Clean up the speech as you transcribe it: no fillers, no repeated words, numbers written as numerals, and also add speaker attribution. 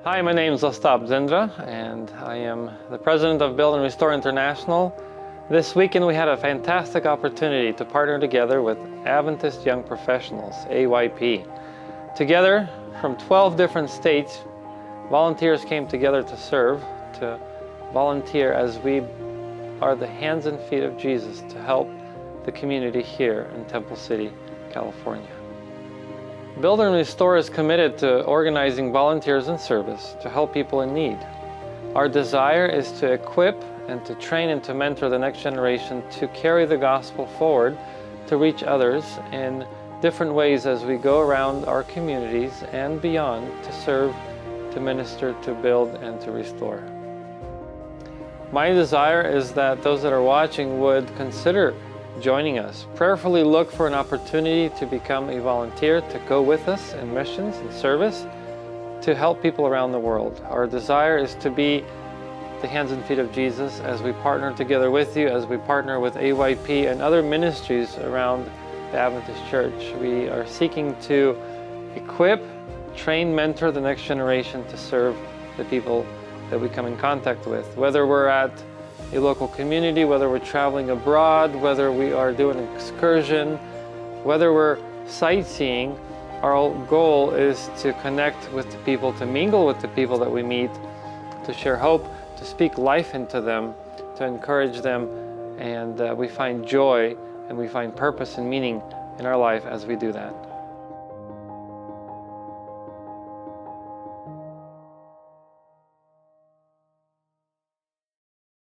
Speaker 1: Hi, my name is Ostap Dzyndra, and I am the president of Build and Restore International. This weekend we had a fantastic opportunity to partner together with Adventist Young Professionals, AYP. Together, from 12 different states, volunteers came together to serve, to volunteer as we are the hands and feet of Jesus to help the community here in Temple City, California. Build and Restore is committed to organizing volunteers in service to help people in need. Our desire is to equip and to train and to mentor the next generation to carry the gospel forward, to reach others in different ways as we go around our communities and beyond to serve, to minister, to build, and to restore. My desire is that those that are watching would consider joining us. Prayerfully look for an opportunity to become a volunteer, to go with us in missions and service, to help people around the world. Our desire is to be the hands and feet of Jesus as we partner together with you, as we partner with AYP and other ministries around the Adventist Church. We are seeking to equip, train, mentor the next generation to serve the people that we come in contact with. Whether we're at a local community, whether we're traveling abroad, whether we are doing an excursion, whether we're sightseeing, our goal is to connect with the people, to mingle with the people that we meet, to share hope, to speak life into them, to encourage them, and we find joy and we find purpose and meaning in our life as we do that.